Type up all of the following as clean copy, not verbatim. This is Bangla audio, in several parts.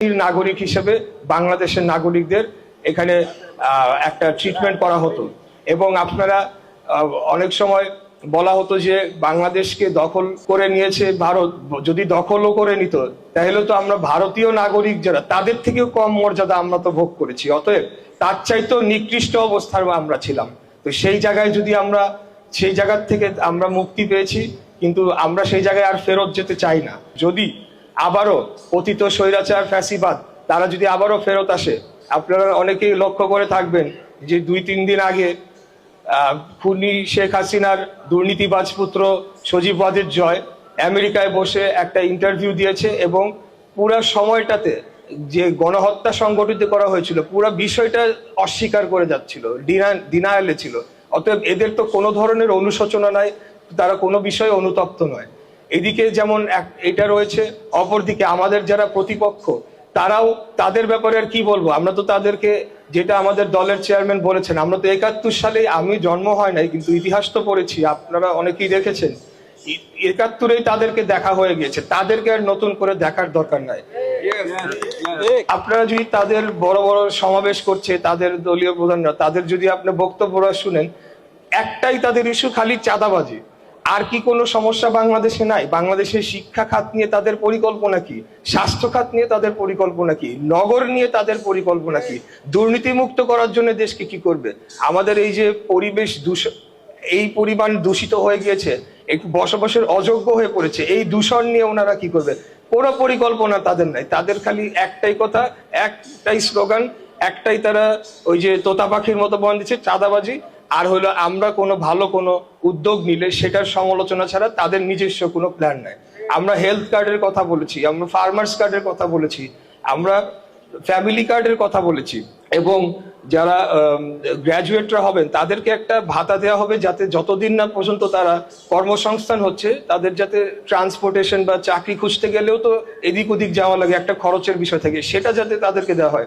নাগরিক হিসেবে বাংলাদেশের নাগরিকদের এখানে একটা ট্রিটমেন্ট করা হতো। এবং আপনারা অনেক সময় বলা হতো যে বাংলাদেশকে দখল করে নিয়েছে ভারত, যদি দখলও করে নিত তাহলে তো আমরা ভারতীয় নাগরিক যারা তাদের থেকেও কম মর্যাদা আমরা তো ভোগ করেছি, অতএব তার চাইতেও নিকৃষ্ট অবস্থার আমরা ছিলাম। তো সেই জায়গায় যদি আমরা সেই জায়গার থেকে আমরা মুক্তি পেয়েছি, কিন্তু আমরা সেই জায়গায় আর ফেরত যেতে চাই না। যদি আবারও অতীত স্বৈরাচার ফ্যাসিবাদ তারা যদি আবারও ফেরত আসে, আপনারা অনেকেই লক্ষ্য করে থাকবেন যে 2-3 দিন আগে খুনি শেখ হাসিনার দুর্নীতিবাজ পুত্র সজীব ওয়াজেদ জয় আমেরিকায় বসে একটা ইন্টারভিউ দিয়েছে এবং পুরো সময়টাতে যে গণহত্যা সংগঠিত করা হয়েছিল পুরো বিষয়টা অস্বীকার করে যাচ্ছিল, ডিনায়ালে ছিল। অতএব এদের তো কোনো ধরনের অনুশোচনা নাই, তারা কোনো বিষয়ে অনুতপ্ত নয়। এদিকে যেমন এটা রয়েছে, অপরদিকে আমাদের যারা প্রতিপক্ষ তারাও তাদের ব্যাপারে আর কি বলবো, আমরা তো তাদেরকে যেটা আমাদের দলের চেয়ারম্যান বলেছেন, আমরা তো 71 সালে, আমি জন্ম হয় নাই কিন্তু ইতিহাস তো পড়েছি, আপনারা অনেকেই দেখেছেন, 71-এই তাদেরকে দেখা হয়ে গিয়েছে, তাদেরকে আর নতুন করে দেখার দরকার নাই। আপনারা যদি তাদের বড় বড় সমাবেশ করছে তাদের দলীয় প্রধানরা, তাদের যদি আপনি বক্তব্যরা শুনেন, একটাই তাদের ইস্যু খালি চাঁদাবাজি। আর কি কোনো সমস্যা বাংলাদেশে নাই? বাংলাদেশের শিক্ষা খাত নিয়ে তাদের পরিকল্পনা কি, স্বাস্থ্য খাত নিয়ে তাদের পরিকল্পনা কি, নগর নিয়ে তাদের পরিকল্পনা কি, দুর্নীতিমুক্ত করার জন্য দেশকে কি করবে? আমাদের এই যে পরিবেশ এই পরিমাণ দূষিত হয়ে গিয়েছে, একটু বসবাসের অযোগ্য হয়ে পড়েছে, এই দূষণ নিয়ে ওনারা কি করবে? কোনো পরিকল্পনা তাদের নাই। তাদের খালি একটাই কথা, একটাই স্লোগান, একটাই তারা ওই যে তোতা পাখির মতো বয়ান দিচ্ছে, চাঁদাবাজি। আর হলো আমরা কোনো ভালো কোনো উদ্যোগ নিলে সেটার সমালোচনা ছাড়া তাদের নিজস্ব কোনো প্ল্যান নাই। আমরা হেলথ কার্ডের কথা বলেছি, আমরা ফার্মার্স কার্ডের কথা বলেছি, আমরা ফ্যামিলি কার্ডের কথা বলেছি, এবং যারা গ্র্যাজুয়েটরা হবেন তাদেরকে একটা ভাতা দেওয়া হবে, যাতে যতদিন না পর্যন্ত তারা কর্মসংস্থান হচ্ছে তাদের যাতে ট্রান্সপোর্টেশন বা চাকরি খুঁজতে গেলেও তো এদিক ওদিক যাওয়া লাগে, একটা খরচের বিষয় থাকে, সেটা যাতে তাদেরকে দেওয়া হয়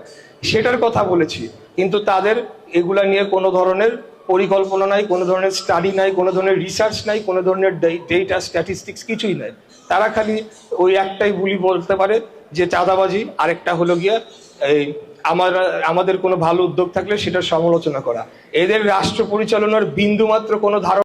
সেটার কথা বলেছি। কিন্তু তাদের এগুলা নিয়ে কোনো ধরনের পরিকল্পনা নাই, কোনো ধরনের স্টাডি নাই, কোনো ধরনের রিসার্চ নাই, কোনো ধরনের ডেটা স্ট্যাটিস্টিক্স কিছুই নাই। তারা খালি ওই একটাই বুলি বলতে পারে যে চাঁদাবাজি, আরেকটা হলো গিয়া এই আমাদের কোনো ভালো উদ্যোগ থাকলে সেটার সমালোচনা করা। এদের রাষ্ট্র পরিচালনার বিন্দুমাত্র কোনো ধারণা